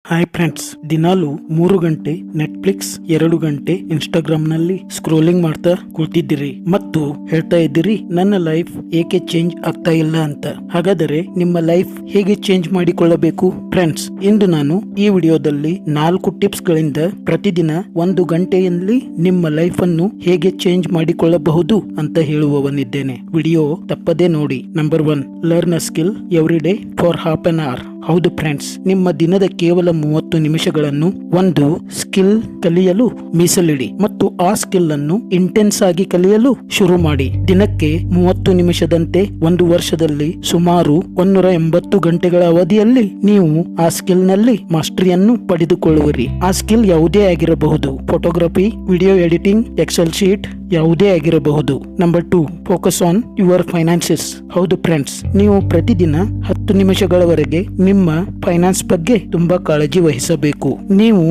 Hi friends, ದಿನಾಲು 3 ಗಂಟೆ Netflix, 2 ಗಂಟೆ ಇನ್ಸ್ಟಾಗ್ರಾಮ್ ನಲ್ಲಿ ಸ್ಕ್ರೋಲಿಂಗ್ ಮಾಡ್ತಾ ಕೂತಿದ್ದೀರಿ ಮತ್ತು ಹೇಳ್ತಾ ಇದ್ದೀರಿ ನನ್ನ ಲೈಫ್ ಏಕೆ ಚೇಂಜ್ ಆಗ್ತಾ ಇಲ್ಲ ಅಂತ. ಹಾಗಾದರೆ ನಿಮ್ಮ ಲೈಫ್ ಹೇಗೆ ಚೇಂಜ್ ಮಾಡಿಕೊಳ್ಳಬೇಕು? ಫ್ರೆಂಡ್ಸ್, ಇಂದು ನಾನು ಈ ವಿಡಿಯೋದಲ್ಲಿ 4 ಟಿಪ್ಸ್ ಗಳಿಂದ ಪ್ರತಿದಿನ 1 ಗಂಟೆಯಲ್ಲಿ ನಿಮ್ಮ ಲೈಫ್ ಅನ್ನು ಹೇಗೆ ಚೇಂಜ್ ಮಾಡಿಕೊಳ್ಳಬಹುದು ಅಂತ ಹೇಳುವವನಿದ್ದೇನೆ. ವಿಡಿಯೋ ತಪ್ಪದೇ ನೋಡಿ. Number 1, learn a skill every day for half an hour. ಹೌದು ಫ್ರೆಂಡ್ಸ್, ನಿಮ್ಮ ದಿನದ ಕೇವಲ 30 ನಿಮಿಷಗಳನ್ನು ಒಂದು ಸ್ಕಿಲ್ ಕಲಿಯಲು ಮೀಸಲಿಡಿ ಮತ್ತು ಆ ಸ್ಕಿಲ್ ಅನ್ನು ಇಂಟೆನ್ಸ್ ಆಗಿ ಕಲಿಯಲು ಶುರು ಮಾಡಿ. ದಿನಕ್ಕೆ 30 ನಿಮಿಷದಂತೆ 1 ವರ್ಷದಲ್ಲಿ ಸುಮಾರು 180 ಗಂಟೆಗಳ ಅವಧಿಯಲ್ಲಿ ನೀವು ಆ ಸ್ಕಿಲ್ ನಲ್ಲಿ ಮಾಸ್ಟರಿಯನ್ನು ಪಡೆದುಕೊಳ್ಳುವಿರಿ. ಆ ಸ್ಕಿಲ್ ಯಾವುದೇ ಆಗಿರಬಹುದು, photography, video editing, Excel sheet, ಯಾವುದೇ ಆಗಿರಬಹುದು. Number 2, focus on your finances. ಹೌದು ಫ್ರೆಂಡ್ಸ್, ನೀವು ಪ್ರತಿದಿನ 10 ನಿಮಿಷಗಳವರೆಗೆ ನಿಮ್ಮ ಫೈನಾನ್ಸ್ ಬಗ್ಗೆ ತುಂಬಾ ಕಾಳಜಿ ವಹಿಸಬೇಕು. ನೀವು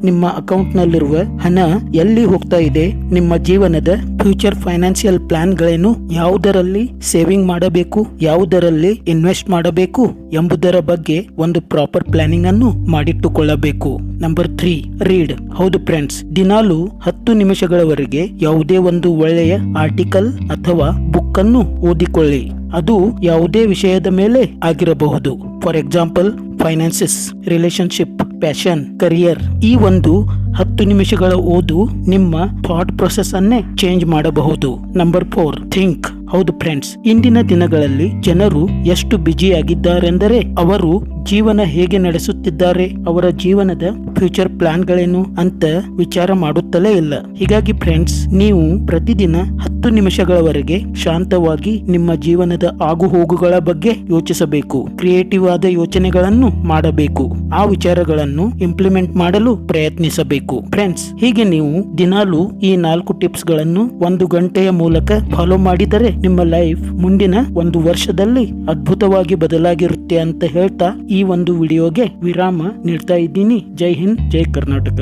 ನಿಮ್ಮ ಅಕೌಂಟ್ ನಲ್ಲಿರುವ ಹಣ ಎಲ್ಲಿ ಹೋಗ್ತಾ ಇದೆ, ನಿಮ್ಮ ಜೀವನದ ಫ್ಯೂಚರ್ ಫೈನಾನ್ಸಿಯಲ್ ಪ್ಲಾನ್ ಗಳೇನು, ಯಾವುದರಲ್ಲಿ ಸೇವಿಂಗ್ ಮಾಡಬೇಕು, ಯಾವುದರಲ್ಲಿ ಇನ್ವೆಸ್ಟ್ ಮಾಡಬೇಕು ಎಂಬುದರ ಬಗ್ಗೆ ಒಂದು ಪ್ರಾಪರ್ ಪ್ಲಾನಿಂಗ್ ಅನ್ನು ಮಾಡಿಟ್ಟುಕೊಳ್ಳಬೇಕು. Number 3, read. ಹೌದು ಫ್ರೆಂಡ್ಸ್, ದಿನಾಲು 10 ನಿಮಿಷಗಳವರೆಗೆ ಯಾವುದೇ ಒಂದು ಒಳ್ಳೆಯ ಆರ್ಟಿಕಲ್ ಅಥವಾ ಬುಕ್ ಅನ್ನು ಓದಿಕೊಳ್ಳಿ. ಅದು ಯಾವುದೇ ವಿಷಯದ ಮೇಲೆ ಆಗಿರಬಹುದು. For example, finances, relationship, passion, career. ಈ ಒಂದು 10 ನಿಮಿಷಗಳ ಓದು ನಿಮ್ಮ ಥಾಟ್ ಪ್ರೊಸೆಸ್ ಅನ್ನೇ ಚೇಂಜ್ ಮಾಡಬಹುದು. Number 4, think. ಹೌದು ಫ್ರೆಂಡ್ಸ್, ಇಂದಿನ ದಿನಗಳಲ್ಲಿ ಜನರು ಎಷ್ಟು ಬ್ಯುಸಿ ಆಗಿದ್ದಾರೆಂದರೆ ಅವರು ಜೀವನ ಹೇಗೆ ನಡೆಸುತ್ತಿದ್ದಾರೆ, ಅವರ ಜೀವನದ ಫ್ಯೂಚರ್ ಪ್ಲಾನ್ ಗಳೇನು ಅಂತ ವಿಚಾರ ಮಾಡುತ್ತಲೇ ಇಲ್ಲ. ಹೀಗಾಗಿ ಫ್ರೆಂಡ್ಸ್, ನೀವು ಪ್ರತಿದಿನ 10 ನಿಮಿಷಗಳವರೆಗೆ ಶಾಂತವಾಗಿ ನಿಮ್ಮ ಜೀವನದ ಆಗು ಹೋಗುಗಳ ಬಗ್ಗೆ ಯೋಚಿಸಬೇಕು. ಕ್ರಿಯೇಟಿವ್ ಆದ ಯೋಚನೆಗಳನ್ನು ಮಾಡಬೇಕು. ಆ ವಿಚಾರಗಳನ್ನು ಇಂಪ್ಲಿಮೆಂಟ್ ಮಾಡಲು ಪ್ರಯತ್ನಿಸಬೇಕು. ಫ್ರೆಂಡ್ಸ್, ಹೀಗೆ ನೀವು ದಿನಾಲು ಈ 4 ಟಿಪ್ಸ್ ಗಳನ್ನು 1 ಗಂಟೆಯ ಮೂಲಕ ಫಾಲೋ ಮಾಡಿದರೆ ನಿಮ್ಮ ಲೈಫ್ ಮುಂದಿನ 1 ವರ್ಷದಲ್ಲಿ ಅದ್ಭುತವಾಗಿ ಬದಲಾಗಿರುತ್ತೆ ಅಂತ ಹೇಳ್ತಾ ಈ ಒಂದು ವಿಡಿಯೋಗೆ ವಿರಾಮ ನೀಡ್ತಾ ಇದ್ದೀನಿ. ಜೈ ಹಿಂದ್, ಜೈ ಕರ್ನಾಟಕ.